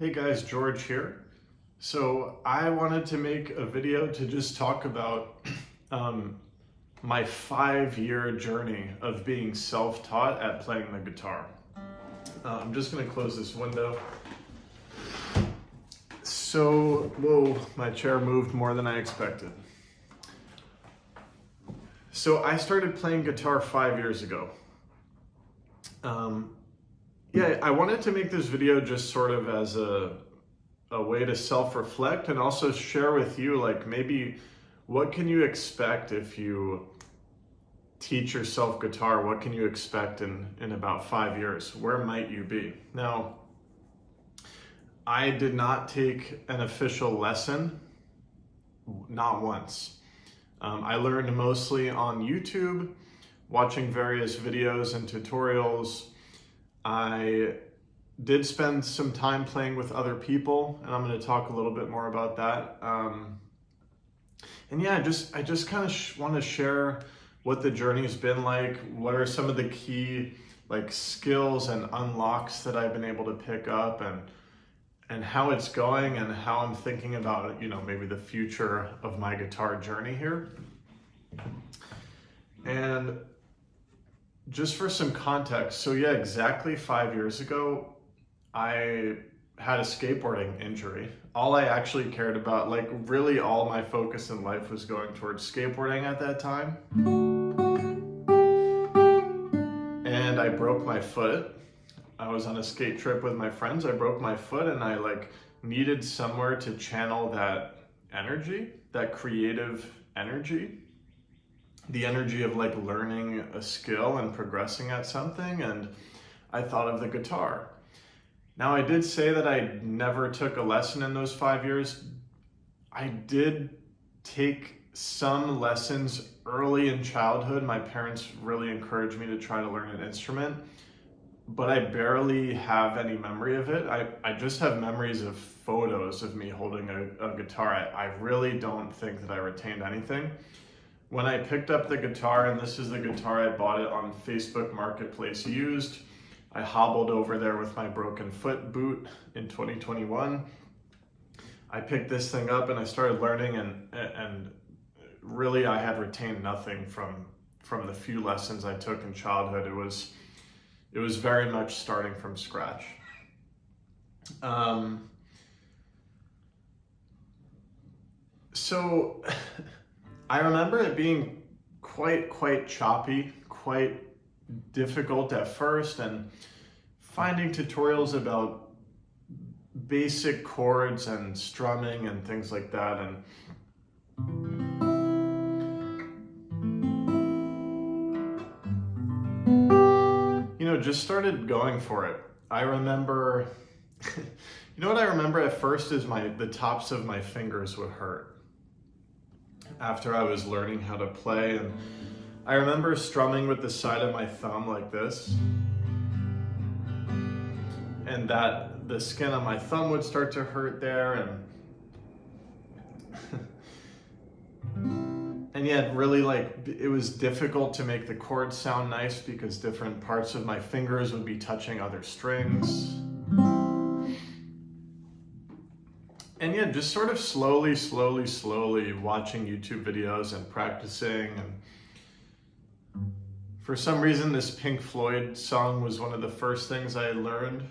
Hey guys, George here. So I wanted to make a video to just talk about my 5-year journey of being self-taught at playing the guitar. I'm just gonna close this window. So, whoa, my chair moved more than I expected. So I started playing guitar 5 years ago. Yeah, I wanted to make this video just sort of as a way to self-reflect and also share with you, like, maybe what can you expect if you teach yourself guitar? What can you expect in about 5 years? Where might you be? Now, I did not take an official lesson, not once. I learned mostly on YouTube, watching various videos and tutorials. I did spend some time playing with other people, and I'm going to talk a little bit more about that. And yeah, I just kind of want to share what the journey's been like. What are some of the key skills and unlocks that I've been able to pick up, and how it's going, and how I'm thinking about, maybe the future of my guitar journey here. And just for some context, so yeah, exactly 5 years ago, I had a skateboarding injury. All I actually cared about, really all my focus in life was going towards skateboarding at that time. And I broke my foot. I was on a skate trip with my friends. I broke my foot, and I needed somewhere to channel that energy, that creative energy. The energy of learning a skill and progressing at something, and I thought of the guitar. Now, I did say that I never took a lesson in those 5 years. I did take some lessons early in childhood. My parents really encouraged me to try to learn an instrument, but I barely have any memory of it. I just have memories of photos of me holding a guitar. I really don't think that I retained anything. When I picked up the guitar, and this is the guitar, I bought it on Facebook Marketplace used. I hobbled over there with my broken foot boot in 2021. I picked this thing up and I started learning, and really I had retained nothing from the few lessons I took in childhood. It was very much starting from scratch. So I remember it being quite choppy, quite difficult at first, and finding tutorials about basic chords and strumming and things like that, and just started going for it. I remember, what I remember at first is the tops of my fingers would hurt after I was learning how to play, and I remember strumming with the side of my thumb like this, and that the skin on my thumb would start to hurt there, and yeah, really it was difficult to make the chords sound nice because different parts of my fingers would be touching other strings. And yeah, just sort of slowly watching YouTube videos and practicing. And for some reason, this Pink Floyd song was one of the first things I learned.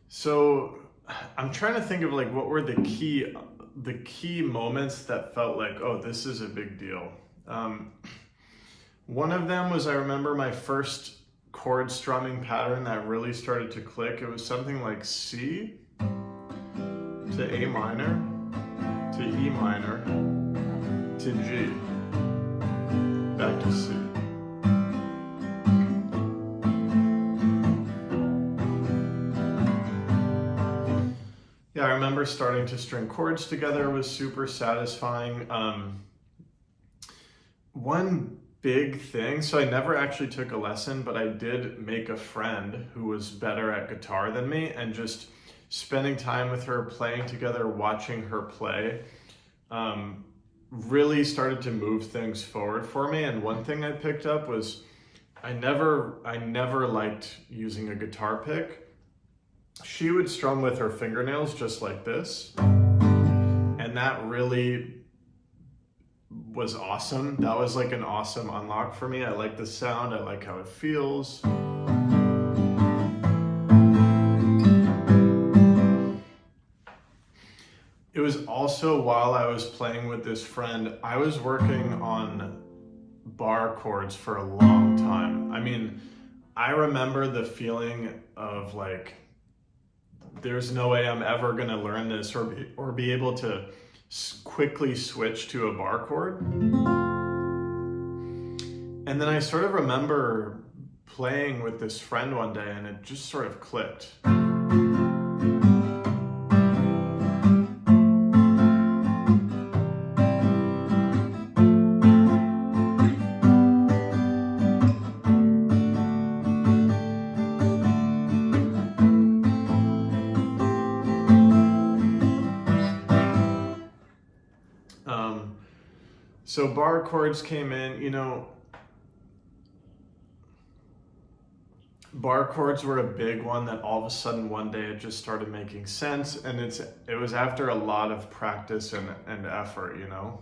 So I'm trying to think of like what were the key moments that felt like, oh, this is a big deal. One of them was, I remember my first chord strumming pattern that really started to click. It was something like C to A minor to E minor to G back to C. Yeah, I remember starting to string chords together. It was super satisfying. One big thing, so I never actually took a lesson, but I did make a friend who was better at guitar than me, and just spending time with her, playing together, watching her play, really started to move things forward for me. And one thing I picked up was I never liked using a guitar pick. She would strum with her fingernails just like this, and that really was awesome. That was like an awesome unlock for me. I like the sound, I like how it feels. It was also while I was playing with this friend, I was working on bar chords for a long time. I mean, I remember the feeling of like, there's no way I'm ever gonna learn this or be able to quickly switch to a bar chord. And then I sort of remember playing with this friend one day, and it just sort of clicked. So bar chords came in, you know, bar chords were a big one that all of a sudden one day it just started making sense, and it was after a lot of practice and effort, you know.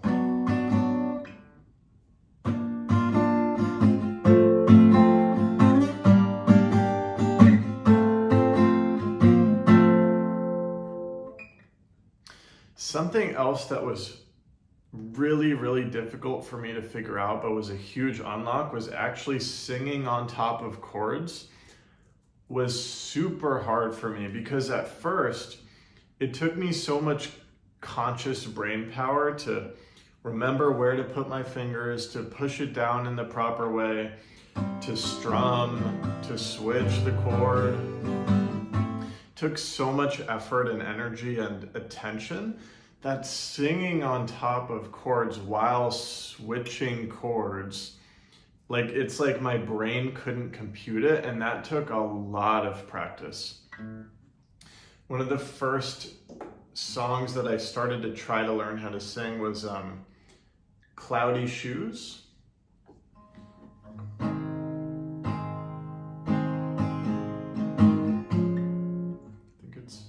Something else that was really difficult for me to figure out, but was a huge unlock, was actually singing on top of chords. Was super hard for me, because at first it took me so much conscious brain power to remember where to put my fingers, to push it down in the proper way, to strum, to switch the chord. It took so much effort and energy and attention that singing on top of chords while switching chords, like it's like my brain couldn't compute it, and that took a lot of practice. One of the first songs that I started to try to learn how to sing was Cloudy Shoes. I think it's...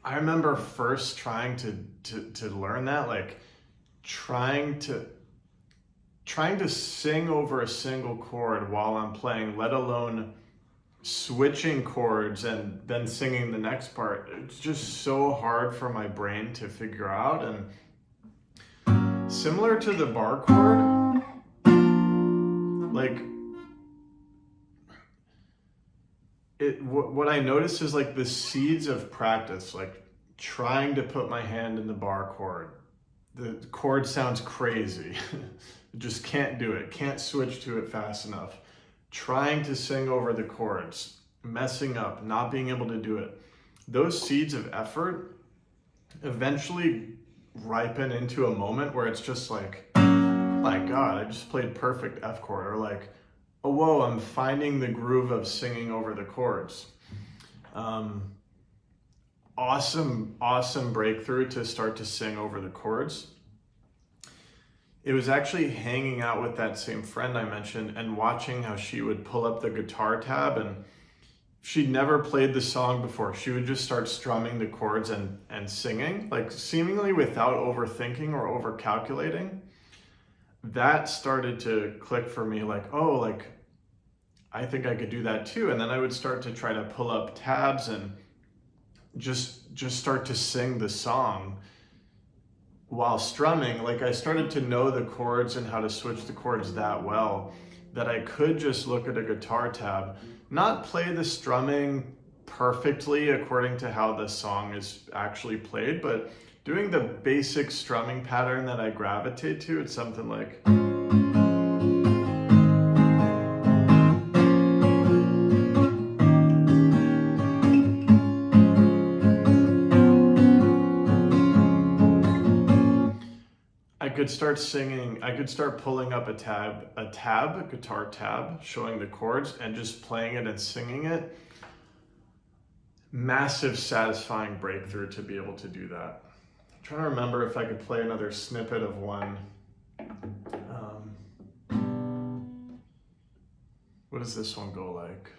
I remember first trying to learn that, like trying to sing over a single chord while I'm playing, let alone switching chords and then singing the next part. It's just so hard for my brain to figure out. And similar to the bar chord, like what I noticed is like the seeds of practice, like trying to put my hand in the bar chord, the chord sounds crazy. Just can't do it, can't switch to it fast enough. Trying to sing over the chords, messing up, not being able to do it. Those seeds of effort eventually ripen into a moment where it's just like, my God, I just played perfect F chord, or like, oh, whoa, I'm finding the groove of singing over the chords. Awesome breakthrough to start to sing over the chords. It was actually hanging out with that same friend I mentioned and watching how she would pull up the guitar tab, and she'd never played the song before. She would just start strumming the chords and singing, like seemingly without overthinking or over calculating. That started to click for me, like, oh, like, I think I could do that too. And then I would start to try to pull up tabs and just start to sing the song while strumming. Like, I started to know the chords and how to switch the chords that well that I could just look at a guitar tab, not play the strumming perfectly according to how the song is actually played, but doing the basic strumming pattern that I gravitate to. It's something like, I could start singing, I could start pulling up a guitar tab, showing the chords and just playing it and singing it. Massive satisfying breakthrough to be able to do that. I'm trying to remember if I could play another snippet of one. What does this one go like?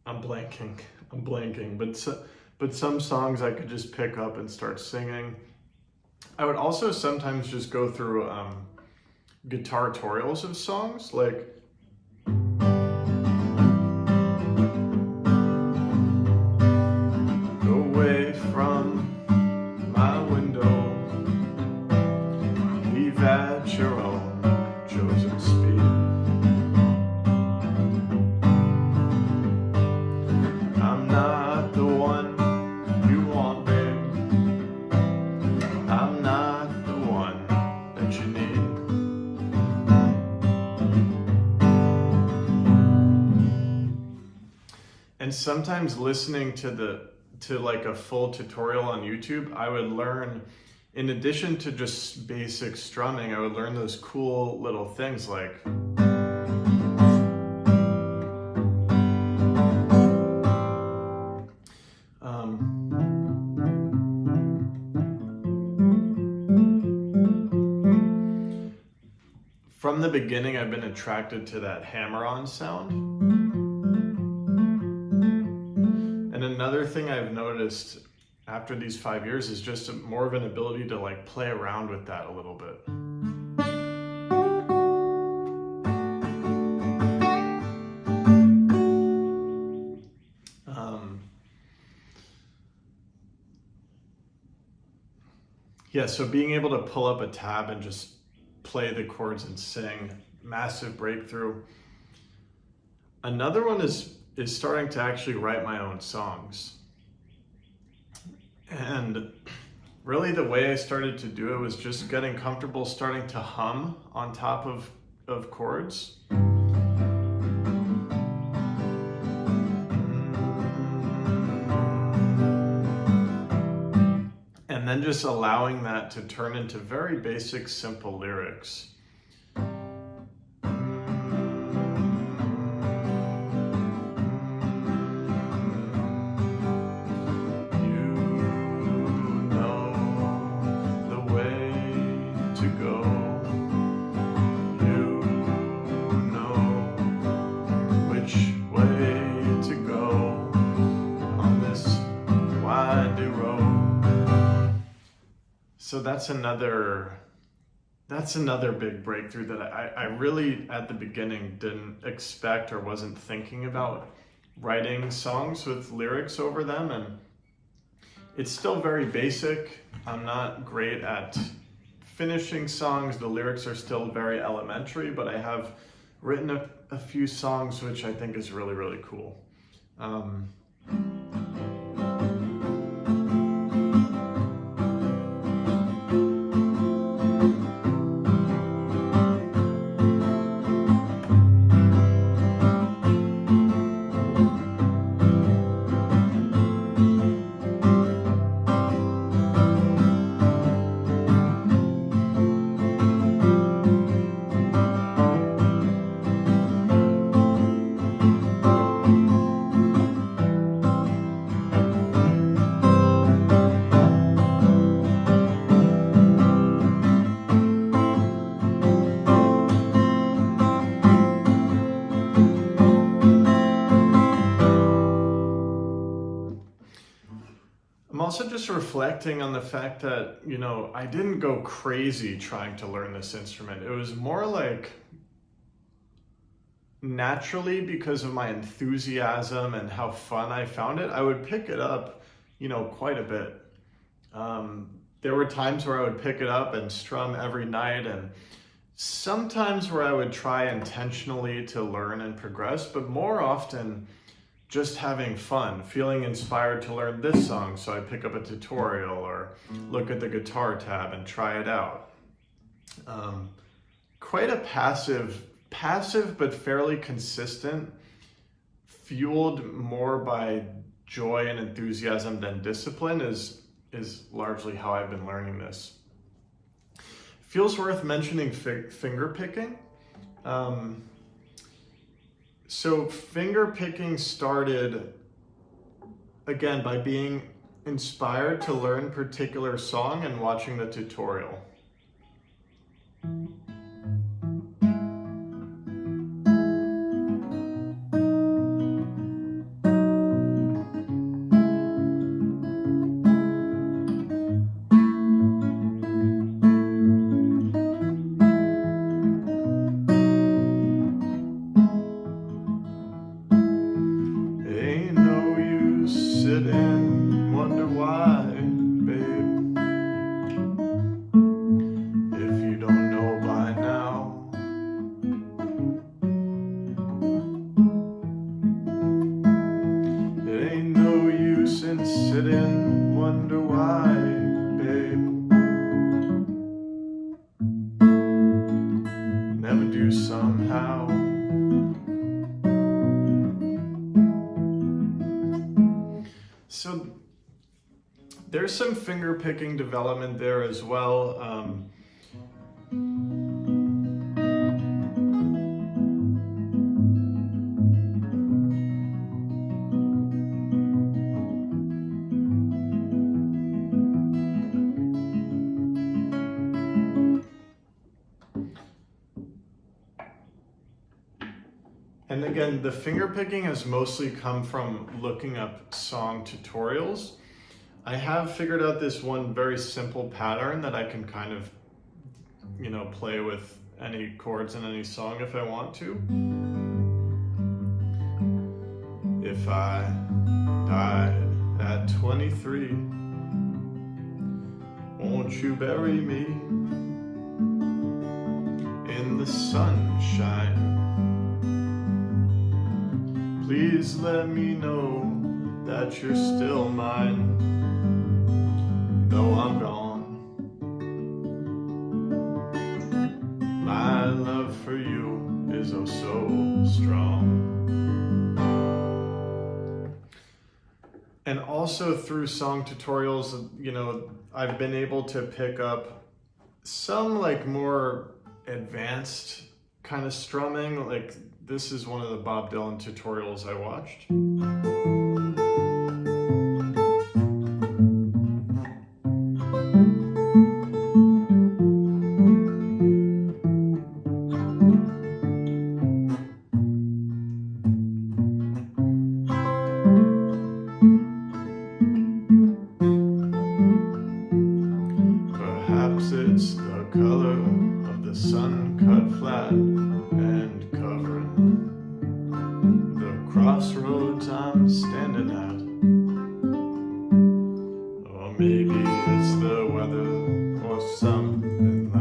I'm blanking, but some songs I could just pick up and start singing. I would also sometimes just go through guitar tutorials of songs, like go away from my window, leave at your own chosen speed. I'm not the one you want, babe. I'm not the one that you need. And sometimes listening to like a full tutorial on YouTube, I would learn, in addition to just basic strumming, I would learn those cool little things like from the beginning, I've been attracted to that hammer-on sound. And another thing I've noticed after these 5 years is just more of an ability to like play around with that a little bit. Yeah, so being able to pull up a tab and just play the chords and sing, massive breakthrough. Another one is starting to actually write my own songs. And really the way I started to do it was just getting comfortable starting to hum on top of chords. And then just allowing that to turn into very basic, simple lyrics. So that's another big breakthrough that I really at the beginning didn't expect or wasn't thinking about writing songs with lyrics over them. And it's still very basic. I'm not great at finishing songs. The lyrics are still very elementary, but I have written a few songs which I think is really, really cool. I'm also just reflecting on the fact that, you know, I didn't go crazy trying to learn this instrument. It was more like naturally, because of my enthusiasm and how fun I found it, I would pick it up, you know, quite a bit. There were times where I would pick it up and strum every night, and sometimes where I would try intentionally to learn and progress, but more often just having fun, feeling inspired to learn this song, so I pick up a tutorial or look at the guitar tab and try it out. Quite a passive but fairly consistent, fueled more by joy and enthusiasm than discipline is largely how I've been learning this. Feels worth mentioning finger picking. So finger picking started, again, by being inspired to learn a particular song and watching the tutorial. Sit and wonder why, babe, if you don't know by now. It ain't no use in sitting, wonder why, babe, never do somehow. So there's some finger picking development there as well. And again, the finger picking has mostly come from looking up song tutorials. I have figured out this one very simple pattern that I can kind of, you know, play with any chords in any song if I want to. If I died at 23, won't you bury me in the sunshine? Please let me know that you're still mine. Though I'm gone, my love for you is oh so strong. And also through song tutorials, you know, I've been able to pick up some like more advanced kind of strumming. Like this is one of the Bob Dylan tutorials I watched. Perhaps it's the color of the sun cut flat and covering the crossroads I'm standing at. Or maybe it's the weather or something like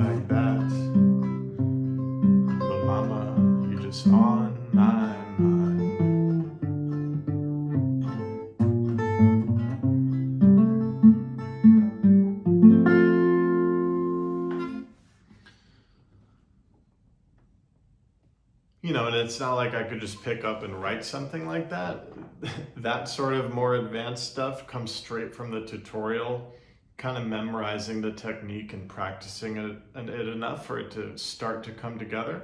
it's not like I could just pick up and write something like that. That sort of more advanced stuff comes straight from the tutorial, kind of memorizing the technique and practicing it enough for it to start to come together.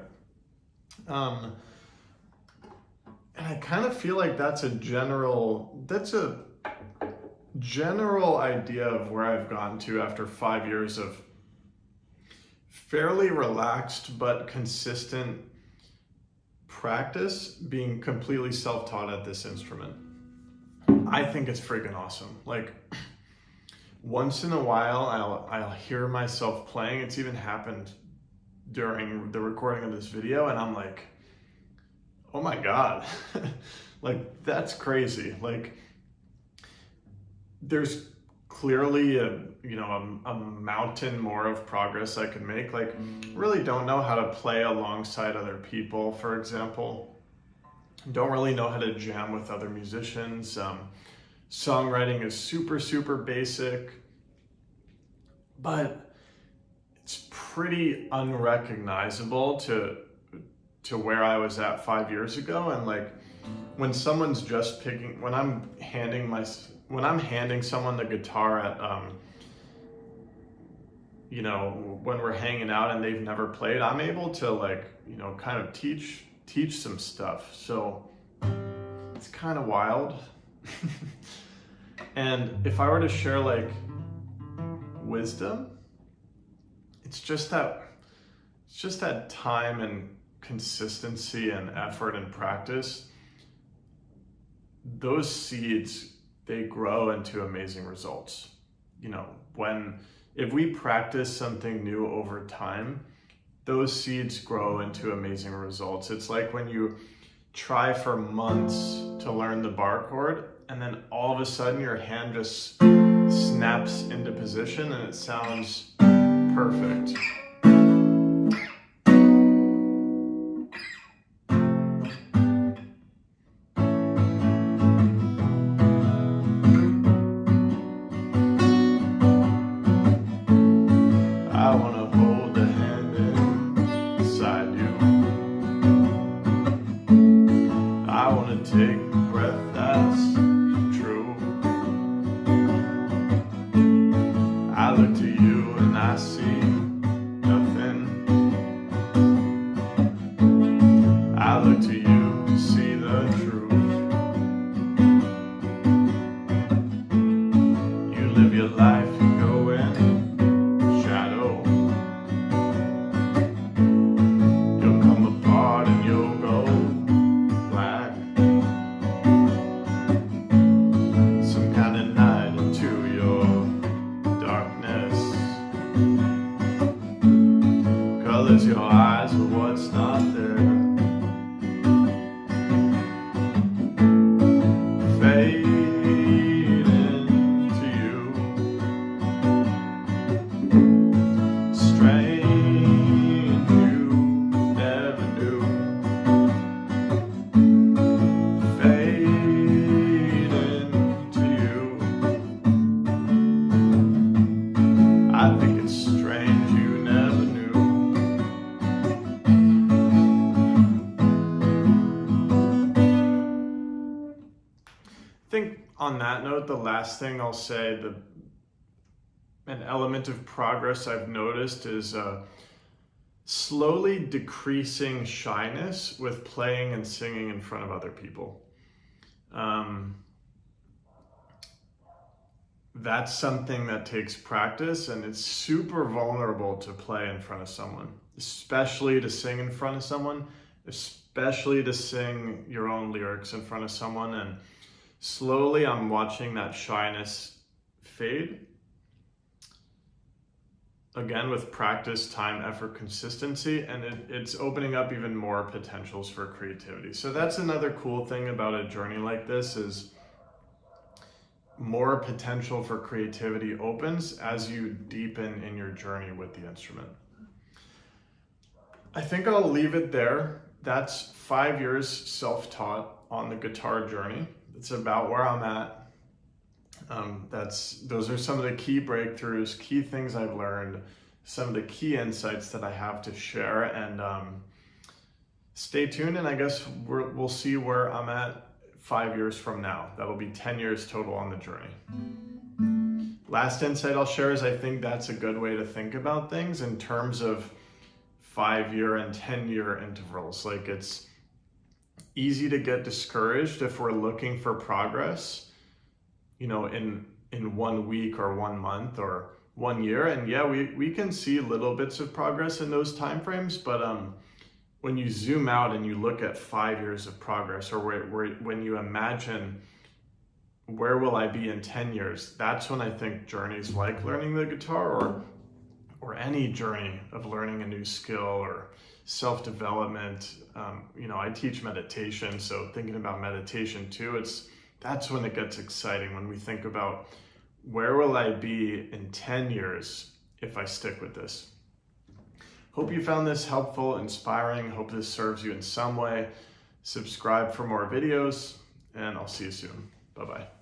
And I kind of feel like that's a general idea of where I've gotten to after 5 years of fairly relaxed but consistent practice, being completely self-taught at this instrument. I think it's freaking awesome. Like, once in a while I'll hear myself playing. It's even happened during the recording of this video, and I'm like, oh my God, like, that's crazy. Like, there's clearly a mountain more of progress I could make. Like, really don't know how to play alongside other people, for example. Don't really know how to jam with other musicians. Songwriting is super, super basic, but it's pretty unrecognizable to where I was at 5 years ago. And like, when someone's just picking, when I'm handing someone the guitar at, when we're hanging out and they've never played, I'm able to like, kind of teach some stuff. So it's kind of wild. And if I were to share like wisdom, it's just that time and consistency and effort and practice. Those seeds, they grow into amazing results. If we practice something new over time, those seeds grow into amazing results. It's like when you try for months to learn the bar chord, and then all of a sudden your hand just snaps into position and it sounds perfect. Take a breath that's true. I look to you and I see nothing. I look to you to see the truth. You live your life, you go in shadow. You'll come apart and you'll go black. Colors your eyes with what's not there. Fade into you. Strange you never knew. Fade into you. I think it's strange you never knew. I think on that note, the last thing I'll say, an element of progress I've noticed is slowly decreasing shyness with playing and singing in front of other people. That's something that takes practice, and it's super vulnerable to play in front of someone, especially to sing in front of someone, especially to sing your own lyrics in front of someone. And slowly I'm watching that shyness fade. Again, with practice, time, effort, consistency, and it's opening up even more potentials for creativity. So that's another cool thing about a journey like this, is more potential for creativity opens as you deepen in your journey with the instrument. I think I'll leave it there. That's 5 years self-taught on the guitar journey. It's about where I'm at. Those are some of the key breakthroughs, key things I've learned, some of the key insights that I have to share. And stay tuned, and I guess we'll see where I'm at 5 years from now. That'll be 10 years total on the journey. Last insight I'll share is I think that's a good way to think about things in terms of 5-year and 10-year intervals. Like, it's easy to get discouraged if we're looking for progress, you know, in 1 week or 1 month or 1 year. And yeah, we can see little bits of progress in those timeframes, but when you zoom out and you look at 5 years of progress, or when you imagine where will I be in 10 years, that's when I think journeys like learning the guitar, or any journey of learning a new skill or self-development. You know, I teach meditation, so thinking about meditation too, that's when it gets exciting, when we think about where will I be in 10 years if I stick with this. Hope you found this helpful, inspiring. Hope this serves you in some way. Subscribe for more videos, and I'll see you soon. Bye-bye.